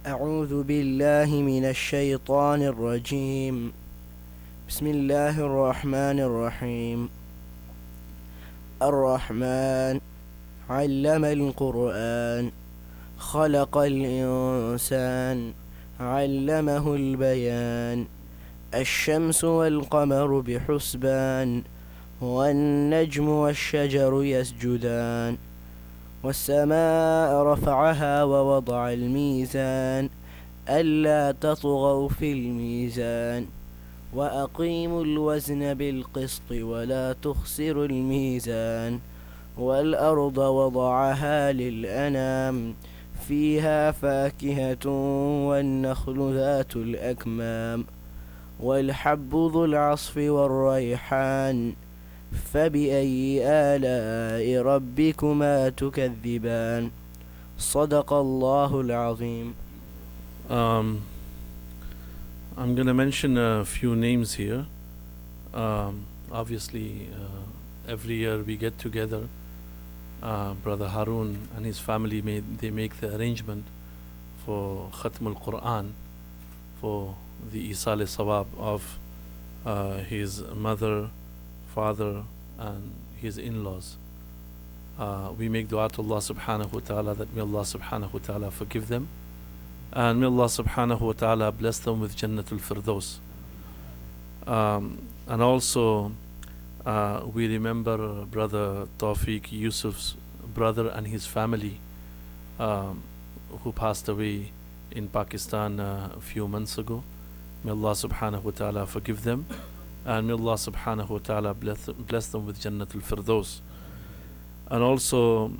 أعوذ بالله من الشيطان الرجيم. بسم الله الرحمن الرحيم. الرحمن علم القرآن خلق الإنسان علمه البيان. الشمس والقمر بحسبان والنجم والشجر يسجدان. والسماء رفعها ووضع الميزان ألا تطغوا في الميزان وأقيموا الوزن بالقسط ولا تخسروا الميزان. والأرض وضعها للأنام فيها فاكهة والنخل ذات الأكمام والحب ذو العصف والريحان. فبأي آلاء ربكما تكذبان. صدق الله العظيم. I'm going to mention a few names here. Obviously, every year we get together. Brother Harun and his family they make the arrangement for Khatm al-Quran, for the Isal Sawab of his mother, father and his in-laws. We make dua to Allah subhanahu wa ta'ala that may Allah subhanahu wa ta'ala forgive them and may Allah subhanahu wa ta'ala bless them with Jannatul Firdaus. And also we remember Brother Tawfiq Yusuf's brother and his family who passed away in Pakistan a few months ago. May Allah subhanahu wa ta'ala forgive them and may Allah subhanahu wa ta'ala bless them with Jannatul Firdaus. And also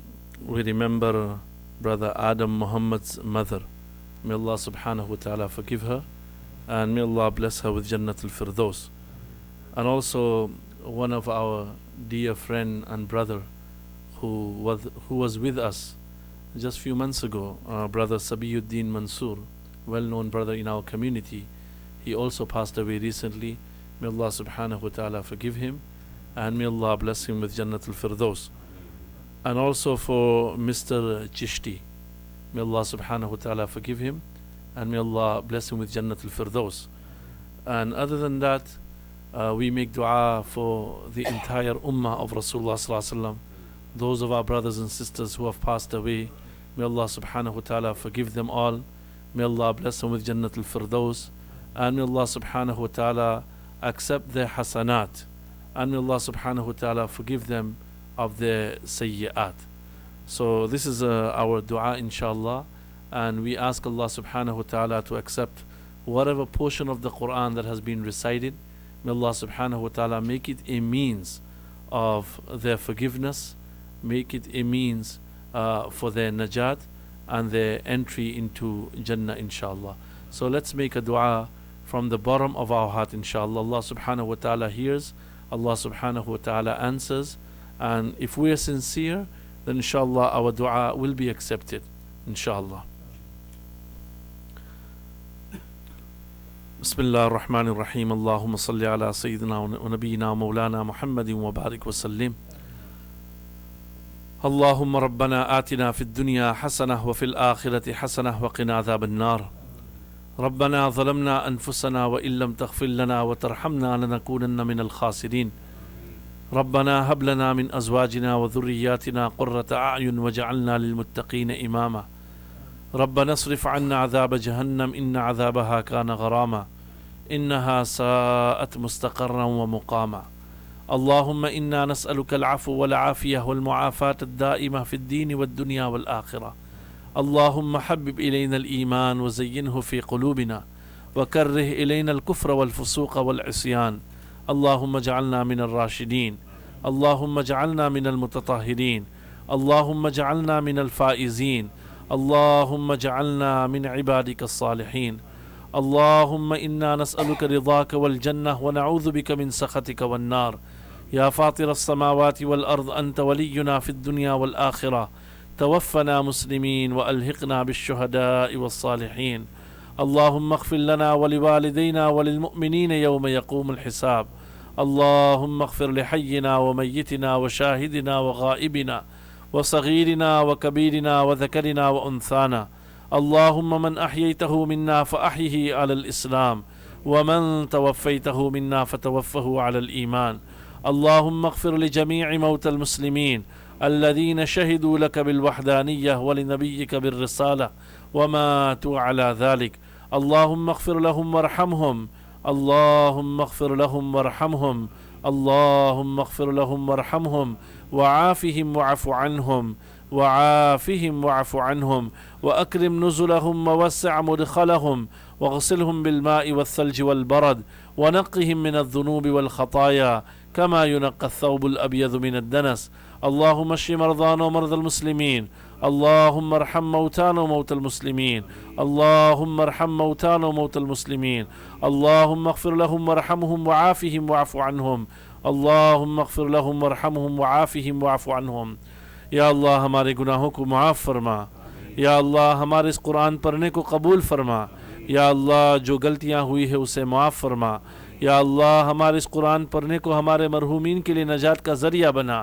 we remember Brother Adam Muhammad's mother. May Allah subhanahu wa ta'ala forgive her and may Allah bless her with Jannatul Firdaus. And also one of our dear friend and brother who was with us just a few months ago, Brother Sabiyuddin Mansoor, well-known brother in our community. He also passed away recently. May Allah subhanahu wa ta'ala forgive him and may Allah bless him with Jannatul Firdaus. And also for Mr. Chishti, may Allah subhanahu wa ta'ala forgive him and may Allah bless him with Jannatul Firdaus. And other than that, we make dua for the entire ummah of Rasulullah sallallahu alaihi wasallam, those of our brothers and sisters who have passed away. May Allah subhanahu wa ta'ala forgive them all. May Allah bless them with Jannatul Firdaus. And may Allah subhanahu wa ta'ala accept their hasanat. And may Allah subhanahu wa ta'ala forgive them of their sayyi'at. So this is our dua inshallah. And we ask Allah subhanahu wa ta'ala to accept whatever portion of the Quran that has been recited. May Allah subhanahu wa ta'ala make it a means of their forgiveness, make it a means for their najat and their entry into Jannah inshallah. So let's make a dua from the bottom of our heart inshallah. Allah subhanahu wa ta'ala hears, Allah subhanahu wa ta'ala answers, and if we are sincere, then inshallah our dua will be accepted inshallah. بسم الله الرحمن الرحيم. اللهم صل على سيدنا ونبينا ومولانا محمد وبارك وسلم. اللهم ربنا آتنا في الدنيا حسنة وفي الآخرة حسنة وقنا عذاب النار. ربنا ظلمنا أنفسنا وإن لم تغفر لنا وترحمنا لنكونن من الخاسرين. ربنا هب لنا من أزواجنا وذرياتنا قرة أعين وجعلنا للمتقين إماما. ربنا اصرف عنا عذاب جهنم إن عذابها كان غراما إنها ساءت مستقرا ومقاما. اللهم إنا نسألك العفو والعافية والمعافاة الدائمة في الدين والدنيا والآخرة. اللهم حبب إلينا الإيمان وزينه في قلوبنا وكره إلينا الكفر والفسوق والعصيان. اللهم اجعلنا من الراشدين. اللهم اجعلنا من المتطهرين. اللهم اجعلنا من الفائزين. اللهم اجعلنا من عبادك الصالحين. اللهم إنا نسألك رضاك والجنة ونعوذ بك من سخطك والنار. يا فاطر السماوات والأرض أنت ولينا في الدنيا والآخرة. توفنا مسلمين وألحقنا بالشهداء والصالحين. اللهم اغفر لنا ولوالدينا وللمؤمنين يوم يقوم الحساب. اللهم اغفر لحينا وميتنا وشاهدنا وغائبنا وصغيرنا وكبيرنا وذكرنا وأنثانا. اللهم من أحييته منا فأحيه على الإسلام ومن توفيته منا فتوفه على الإيمان. اللهم اغفر لجميع موتى المسلمين الذين شهدوا لك بالوحدانية ولنبيك بالرسالة وماتوا على ذلك. اللهم اغفر لهم وارحمهم. اللهم اغفر لهم وارحمهم. اللهم اغفر لهم وارحمهم وعافهم واعف عنهم وعافهم واعف عنهم وأكرم نزلهم ووسع مدخلهم واغسلهم بالماء والثلج والبرد ونقهم من الذنوب والخطايا كما ينقى الثوب الأبيض من الدنس. اللهم اشف مرضانا ومرضى المسلمين. اللهم ارحم موتانا وموتى المسلمين. اللهم ارحم موتانا وموتى المسلمين. اللهم اغفر لهم وارحمهم وعافهم واعف عنهم. اللهم اغفر لهم وارحمهم وعافهم واعف عنهم. یا اللہ ہمارے گناہوں کو معاف فرما. یا اللہ ہمارے اس قرآن پڑھنے کو قبول فرما. یا اللہ جو غلطیاں ہوئی ہے اسے معاف فرما. یا اللہ ہمارے اس قرآن پڑھنے کو ہمارے مرحومین کے لیے نجات کا ذریعہ بنا.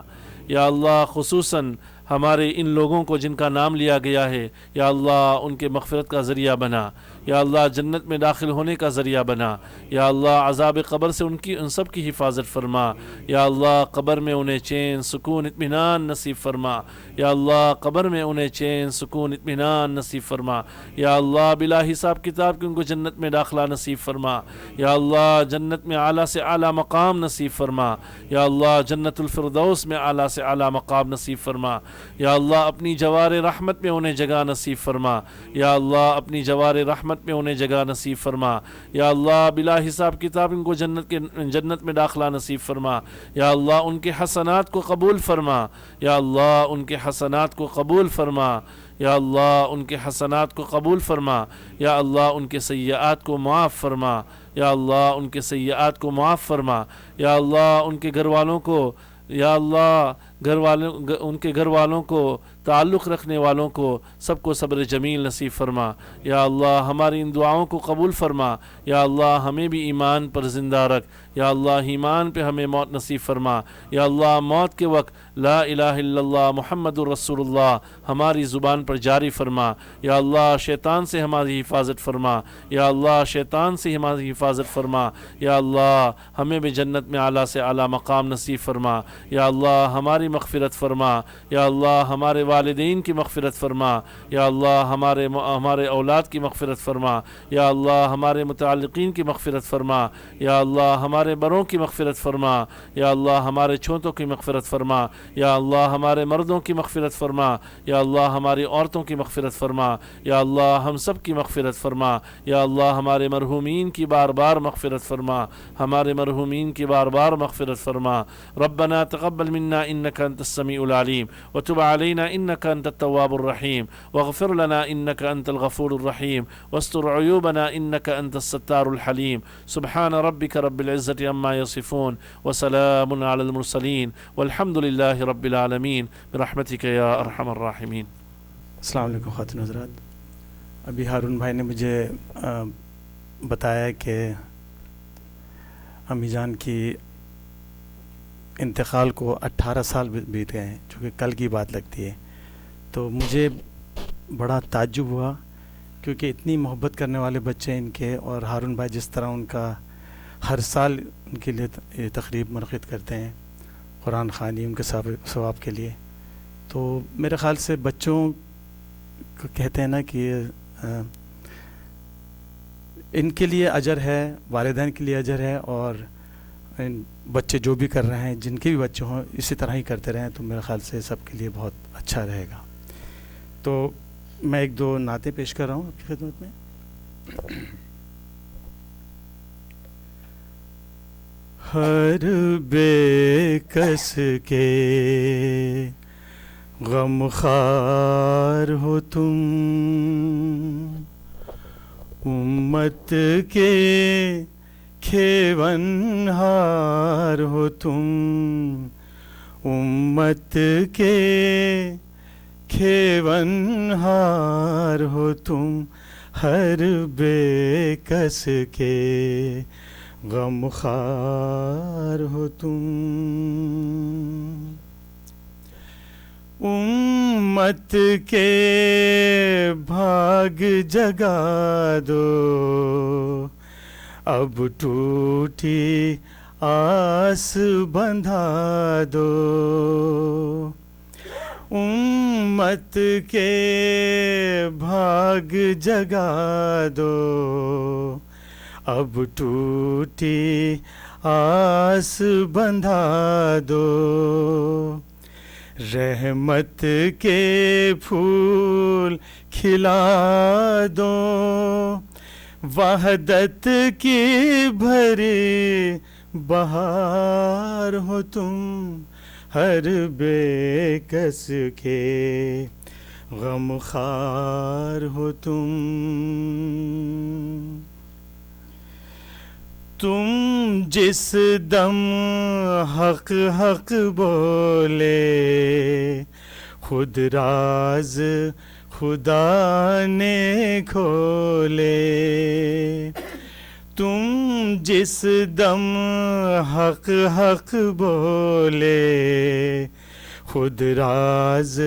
یا اللہ خصوصاً ہمارے ان لوگوں کو جن کا نام لیا گیا ہے یا اللہ ان کے مغفرت کا ذریعہ بنا. یا اللہ جنت میں داخل ہونے کا ذریعہ بنا. یا اللہ عذاب قبر سے ان سب کی حفاظت فرما. یا اللہ قبر میں انہیں چین سکون اطمینان نصیب فرما. یا اللہ قبر میں انہیں چین سکون اطمینان نصیب فرما. یا اللہ بلا حساب کتاب کے ان کو جنت میں داخلہ نصیب فرما. یا اللہ جنت میں اعلیٰ سے اعلیٰ مقام نصیب فرما. یا اللہ جنت الفردوس میں اعلیٰ سے اعلیٰ مقام نصیب فرما. یا اللہ اپنی جوار رحمت میں انہیں جگہ نصیب فرما. یا اللہ اپنی جوار رحمت میں انہیں جگہ نصیب فرما. یا اللہ بلا حساب کتاب ان کو جنت میں داخلہ نصیب فرما. یا اللہ ان کے حسنات کو قبول فرما. یا اللہ ان کے حسنات کو قبول فرما. یا اللہ ان کے حسنات کو قبول فرما. یا اللہ ان کے سیئات کو معاف فرما. یا اللہ ان کے سیئات کو معاف فرما. یا اللہ ان کے گھر والوں کو یا اللہ ان کے گھر والوں کو تعلق رکھنے والوں کو سب کو صبر جمیل نصیب فرما. یا اللہ ہماری ان دعاؤں کو قبول فرما. یا اللہ ہمیں بھی ایمان پر زندہ رکھ. یا اللہ ایمان پہ ہمیں موت نصیب فرما. یا اللہ موت کے وقت لا الہ الا اللہ محمد الرسول اللہ ہماری زبان پر جاری فرما. یا اللہ شیطان سے ہماری حفاظت فرما. یا اللہ شیطان سے ہماری حفاظت فرما. یا اللہ ہمیں بھی جنت میں اعلیٰ سے اعلیٰ مقام نصیب فرما. یا اللہ ہماری مغفرت فرما. یا اللہ ہمارے والدین کی مغفرت فرما. یا اللہ ہمارے اولاد کی مغفرت فرما. یا اللہ ہمارے متعلقین کی مغفرت فرما. یا اللہ ہمارے بڑوں کی مغفرت فرما. یا اللہ ہمارے چھوٹوں کی مغفرت فرما. یا اللہ ہمارے مردوں کی مغفرت فرما. یا اللہ ہماری عورتوں کی مغفرت فرما. یا اللہ ہم سب کی مغفرت فرما. یا اللہ ہمارے مرحومین کی بار بار مغفرت فرما. ہمارے مرحومین کی بار بار مغفرت فرما. ربنا تقبل منا انك انت السميع العليم وتب علينا انك انت التواب الرحيم واغفر لنا انك انت الغفور الرحيم واستر عيوبنا انك انت الستار الحليم. سبحان ربك رب العزة عما يصفون وسلام على المرسلين والحمد لله رب العالمين برحمتك يا ارحم الراحمين. السلام علیکم خواتین حضرات. ابھی ہارون بھائی نے مجھے بتایا کہ امی جان کی انتقال کو 18 سال بیت گئے ہیں، جو کہ کل کی بات لگتی ہے. تو مجھے بڑا تعجب ہوا کیونکہ اتنی محبت کرنے والے بچے ان کے، اور ہارون بھائی جس طرح ان کا ہر سال ان کے لیے تقریب منعقد کرتے ہیں قرآن خوانی ان کے ثواب کے لیے. تو میرے خیال سے بچوں کو کہتے ہیں نا کہ ان کے لیے اجر ہے، والدین کے لیے اجر ہے، اور بچے جو بھی کر رہے ہیں جن کے بھی بچے ہوں اسی طرح ہی کرتے رہیں تو میرے خیال سے سب کے لیے بہت اچھا رہے گا. تو میں ایک دو نعتیں پیش کر رہا ہوں آپ کی خدمت میں. ہر بے کس کے غم خوار ہو تم، امت کے کھیون ہار ہو تم، امت کے کھیون ہار ہو تم، ہر بے کس کے غم خوار ہو تم. امت کے بھاگ جگا دو، اب ٹوٹی آس بندھا دو، امت کے بھاگ جگا دو، اب ٹوٹی آس بندھا دو، رحمت کے پھول کھلا دو، وحدت کی بھری بہار ہو تم، ہر بے کس کے غم خوار ہو تم، تم جس دم حق حق بولے، خود راز خدا نے کھولے، تم جس دم حق حق بولے، خود راز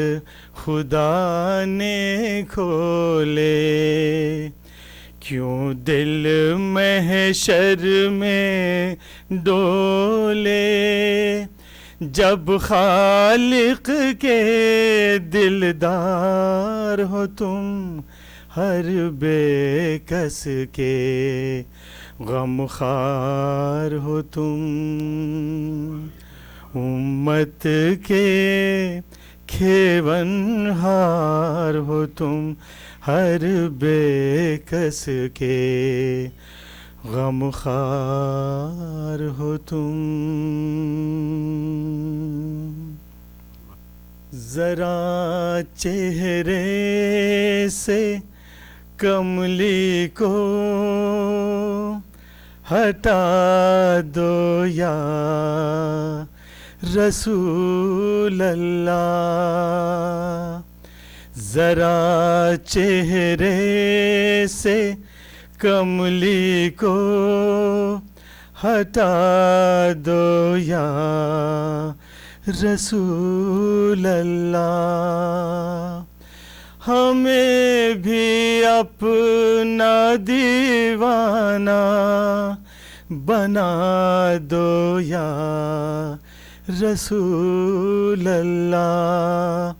خدا نے کھولے، کیوں دل محشر میں ڈولے، جب خالق کے دلدار ہو تم، ہر بے کس کے غم خوار ہو تم، امت کے کھیون ہار ہو تم، ہر بے کس کے غم خوار ہو تم، ذرا چہرے سے کملی کو ہٹا دو یا رسول اللہ، ذرا چہرے سے کملی کو ہٹا دو یا رسول اللہ، ہمیں بھی اپنا دیوانہ بنا دو یا رسول اللہ،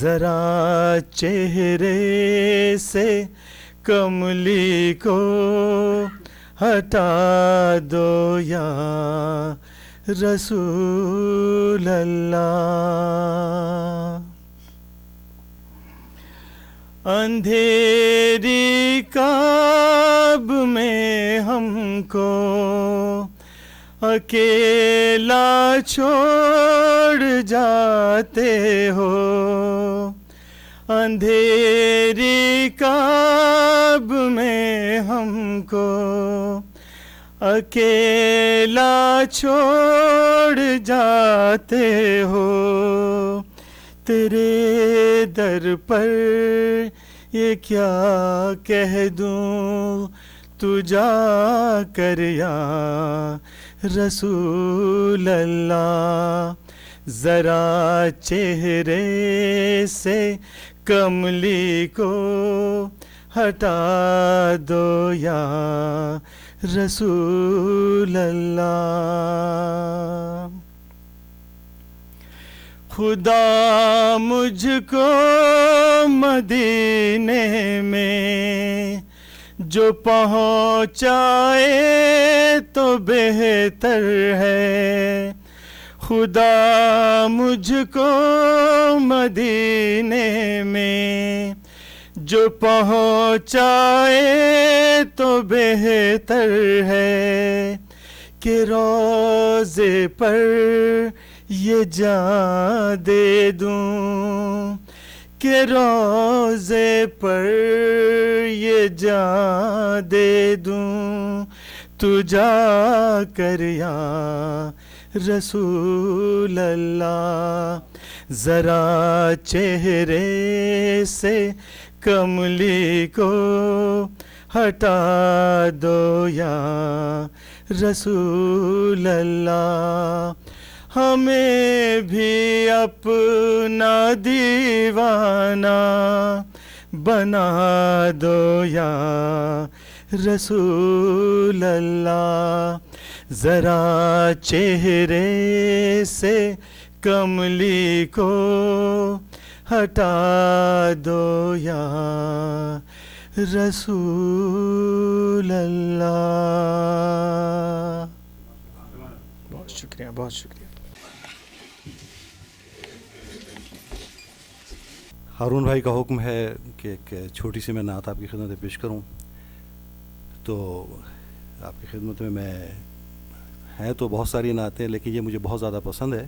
ذرا چہرے سے کملی کو ہٹا دو یا رسول اللہ، اندھیری کعب میں ہم کو اکیلا چھوڑ جاتے ہو، اندھیری کعب میں ہم کو اکیلا چھوڑ جاتے ہو، تیرے در پر یہ کیا کہہ دوں، تو جا کر یا رسول اللہ، ذرا چہرے سے کملی کو ہٹا دو یا رسول اللہ، خدا مجھ کو مدینے میں جو پہنچائے تو بہتر ہے، خدا مجھ کو مدینے میں جو پہنچائے تو بہتر ہے، کہ روضے پر یہ جان دے دوں، کہ روضے پر یہ جان دے دوں، تو جا کر یا رسول اللہ، ذرا چہرے سے کملی کو ہٹا دو یا رسول اللہ، ہمیں بھی اپنا دیوانہ بنا دو یا رسول اللہ. ذرا چہرے سے کملی کو ہٹا دو یا رسول اللہ. بہت شکریہ، بہت شکریہ. ہارون بھائی کا حکم ہے کہ ایک چھوٹی سی میں نعت آپ کی خدمت میں پیش کروں. تو آپ کی خدمت میں ہیں تو بہت ساری نعتیں، لیکن یہ مجھے بہت زیادہ پسند ہے.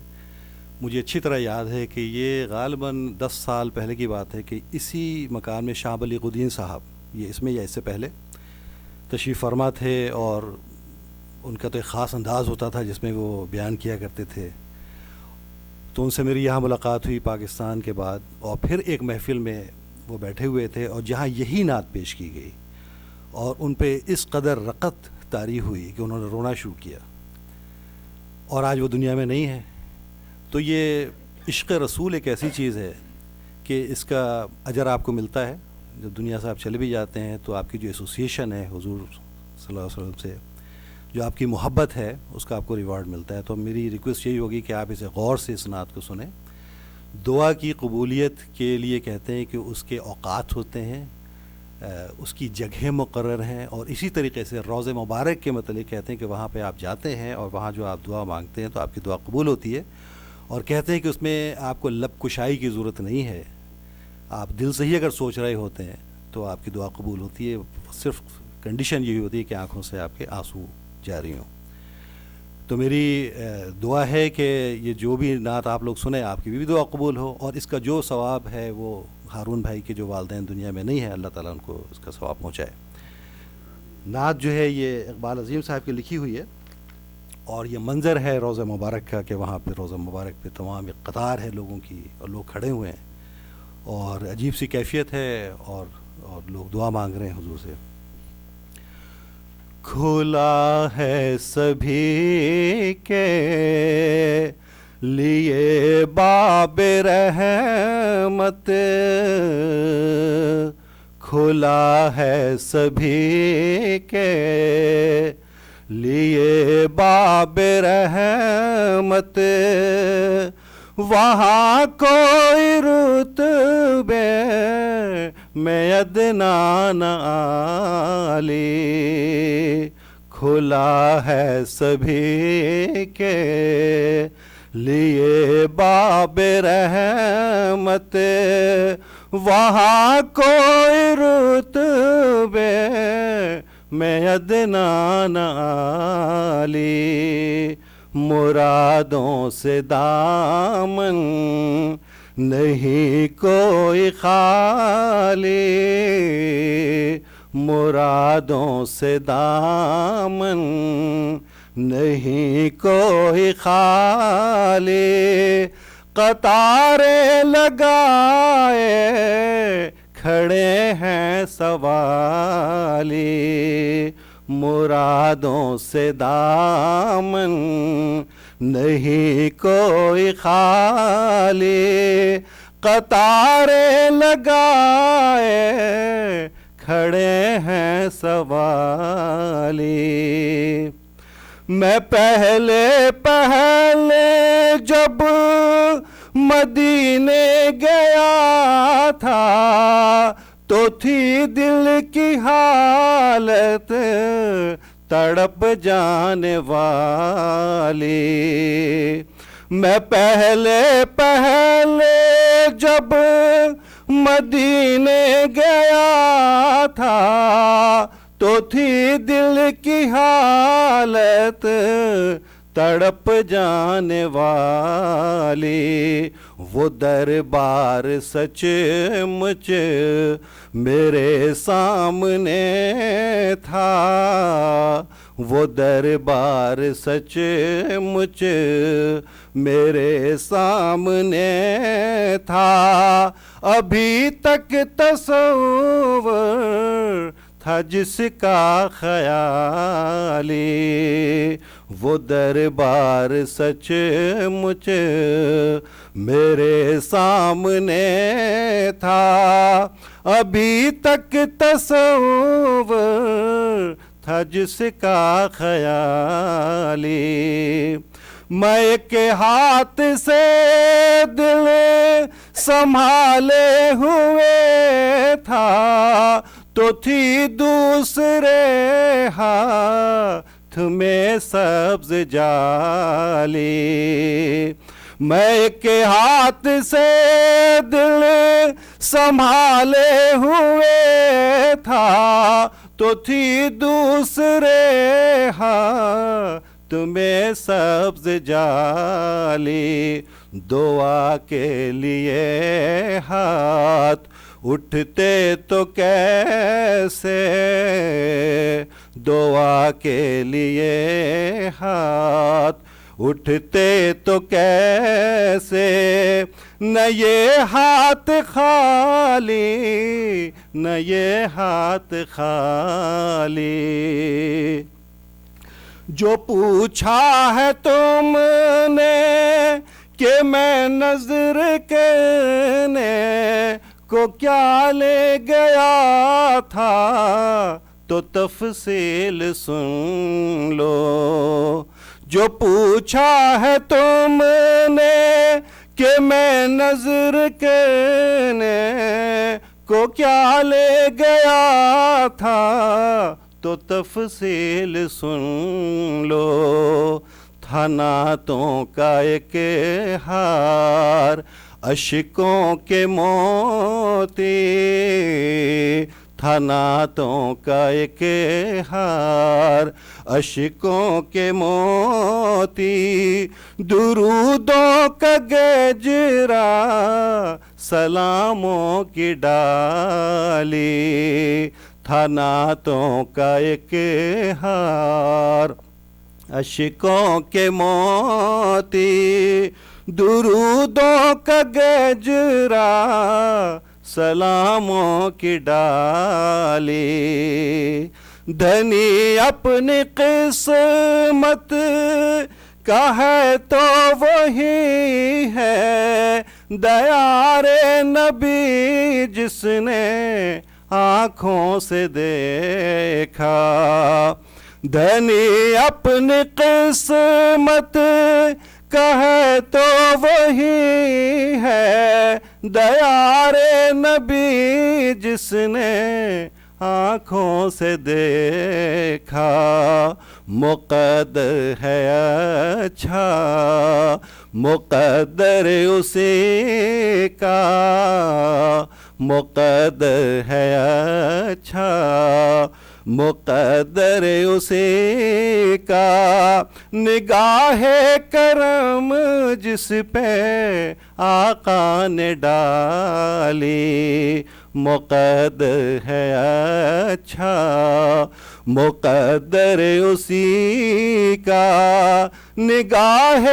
مجھے اچھی طرح یاد ہے کہ یہ غالباً 10 سال پہلے کی بات ہے کہ اسی مکان میں شاہ علی قدین صاحب، یہ اس میں یا اس سے پہلے تشریف فرما تھے، اور ان کا تو ایک خاص انداز ہوتا تھا جس میں وہ بیان کیا کرتے تھے. تو ان سے میری یہاں ملاقات ہوئی پاکستان کے بعد، اور پھر ایک محفل میں وہ بیٹھے ہوئے تھے اور جہاں یہی نعت پیش کی گئی اور ان پہ اس قدر رقت طاری ہوئی کہ انہوں نے رونا شروع کیا، اور آج وہ دنیا میں نہیں ہے. تو یہ عشق رسول ایک ایسی چیز ہے کہ اس کا اجر آپ کو ملتا ہے. جب دنیا سے آپ چلے بھی جاتے ہیں تو آپ کی جو ایسوسیشن ہے حضور صلی اللہ علیہ وسلم سے، جو آپ کی محبت ہے، اس کا آپ کو ریوارڈ ملتا ہے. تو میری ریکویسٹ یہی ہوگی کہ آپ اسے غور سے اس نعت کو سنیں. دعا کی قبولیت کے لیے کہتے ہیں کہ اس کے اوقات ہوتے ہیں، اس کی جگہ مقرر ہیں، اور اسی طریقے سے روضہ مبارک کے متعلق کہتے ہیں کہ وہاں پہ آپ جاتے ہیں اور وہاں جو آپ دعا مانگتے ہیں تو آپ کی دعا قبول ہوتی ہے. اور کہتے ہیں کہ اس میں آپ کو لب کشائی کی ضرورت نہیں ہے، آپ دل سے ہی اگر سوچ رہے ہوتے ہیں تو آپ کی دعا قبول ہوتی ہے. صرف کنڈیشن یہی ہوتی ہے کہ آنکھوں سے آپ کے آنسو جاری ہوں. تو میری دعا ہے کہ یہ جو بھی نعت آپ لوگ سنیں آپ کی بھی دعا قبول ہو، اور اس کا جو ثواب ہے وہ ہارون بھائی کے جو والدین دنیا میں نہیں ہیں، اللہ تعالیٰ ان کو اس کا ثواب پہنچائے. نعت جو ہے یہ اقبال عظیم صاحب کی لکھی ہوئی ہے، اور یہ منظر ہے روضہ مبارک کا کہ وہاں پہ روضہ مبارک پہ تمام ایک قطار ہے لوگوں کی، اور لوگ کھڑے ہوئے ہیں، اور عجیب سی کیفیت ہے، اور لوگ دعا مانگ رہے ہیں حضور سے. کھلا ہے سبھی کے لیے باب رحمت، کھلا ہے سبھی کے لیے باب رحمت. وہاں کوئی رتبے میں ادنا نہ عالی، کھلا ہے سبھی کے لیے باب رحمت. وہاں کوئی رتبے میں ادنا نہ عالی، مرادوں سے دامن نہیں کوئی خالی، مرادوں سے دامن نہیں کوئی خالی. قطاریں لگائے کھڑے ہیں سوالی، مرادوں سے دامن نہیں کوئی خالی. قطاریں لگائے کھڑے ہیں سوالی. میں پہلے جب مدینے گیا تھا تو تھی دل کی حالت تڑپ جانے والی. میں پہلے جب مدینے گیا تھا تو تھی دل کی حالت تڑپ جانے والی. وہ دربار سچ مچ میرے سامنے تھا، وہ دربار سچ مچ میرے سامنے تھا. ابھی تک تصور تھا جس کا خیالی، وہ دربار سچ مچ میرے سامنے تھا، ابھی تک تصور تھا جس کا خیالی، میں کے ہاتھ سے دل سنبھالے ہوئے تھا، تو تھی دوسرے ہاتھ میں سبز جالی، میں کے ہاتھ سے دل سنبھالے ہوئے تھا، تو تھی دوسرے ہاتھ میں سبز جالی، دعا کے لیے ہاتھ اٹھتے تو کیسے، دعا کے لیے ہاتھ اٹھتے تو کیسے، نہ یہ ہاتھ خالی، نہ یہ ہاتھ خالی، جو پوچھا ہے تم نے کہ میں نظر کرنے کو کیا لے گیا تھا، تو تفصیل سن لو، جو پوچھا ہے تم نے کہ میں نظر کرنے کو کیا لے گیا تھا، تو تفصیل سن لو، تھا نعتوں کا ایک ہار اشکوں کے موتی، تھا نعتوں کا ایک ہار اشکوں کے موتی، درودوں کا گجرا سلاموں کی ڈالی، تھا نعتوں کا ایک ہار اشکوں کے موتی، درودوں کا گجرا سلاموں کی ڈالی، دھنی اپنی قسمت کا ہے تو وہی ہے، دیار نبی جس نے آنکھوں سے دیکھا، دھنی اپنی قسمت کا ہے تو وہی ہے، دیار نبی جس نے آنکھوں سے دیکھا، مقدر ہے اچھا مقدر اسی کا، مقدر ہے اچھا مقدر اسی کا، نگاہ کرم جس پہ آقا نے ڈالی، مقدر ہے اچھا مقدر اسی کا، نگاہ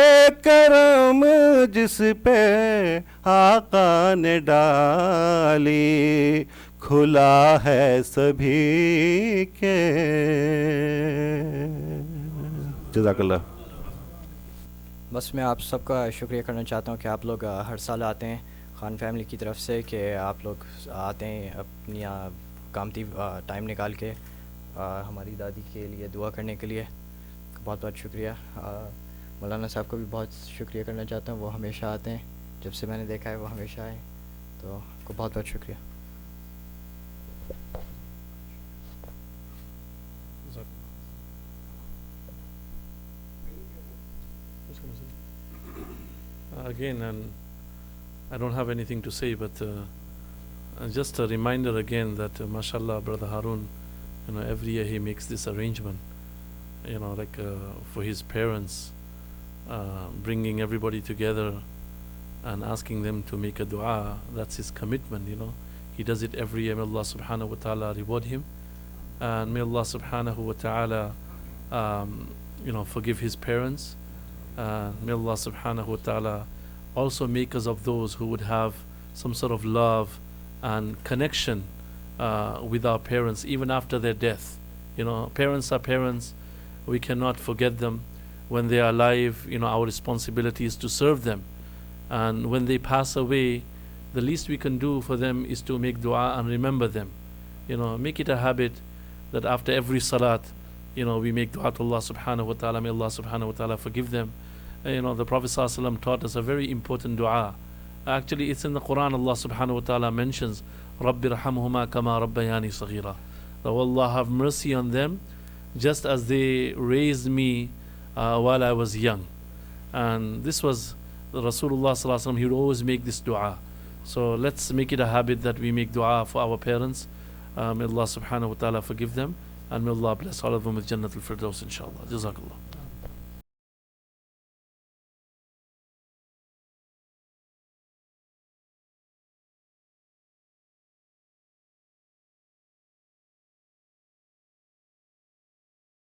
کرم جس پہ آقا نے ڈالی، کھلا ہے سبھی کے۔ جزاک اللہ۔ بس میں آپ سب کا شکریہ کرنا چاہتا ہوں کہ آپ لوگ ہر سال آتے ہیں خان فیملی کی طرف سے، کہ آپ لوگ آتے ہیں اپنی قیمتی ٹائم نکال کے ہماری دادی کے لیے دعا کرنے کے لیے۔ بہت بہت شکریہ۔ مولانا صاحب کو بھی بہت شکریہ کرنا چاہتا ہوں، وہ ہمیشہ آتے ہیں، جب سے میں نے دیکھا ہے وہ ہمیشہ آئے، تو آپ کو بہت بہت شکریہ۔ Again, and I don't have anything to say, but just a reminder again that mashallah, brother Harun, every year he makes this arrangement, like for his parents, bringing everybody together and asking them to make a dua. That's his commitment. He does it every year. May Allah subhanahu wa ta'ala reward him, and may Allah subhanahu wa ta'ala forgive his parents. May Allah subhanahu wa ta'ala also make us of those who would have some sort of love and connection with our parents even after their death. Parents are parents. We cannot forget them. When they are alive, our responsibility is to serve them. And when they pass away, the least we can do for them is to make dua and remember them. Make it a habit that after every salat, we make dua to Allah subhanahu wa ta'ala. May Allah subhanahu wa ta'ala forgive them. The Prophet sallallahu alaihi wasallam taught us a very important dua. Actually, it's in the Quran. Allah subhanahu wa ta'ala mentions, Rabbi rahamhuma kama rabbayani saghira. That Allah have mercy on them just as they raised me while I was young. And this was Rasulullah sallallahu alaihi wasallam. He would always make this dua. So let's make it a habit that we make dua for our parents. May Allah subhanahu wa ta'ala forgive them, and may Allah bless all of them with Jannatul Firdaus inshallah. Jazakallah.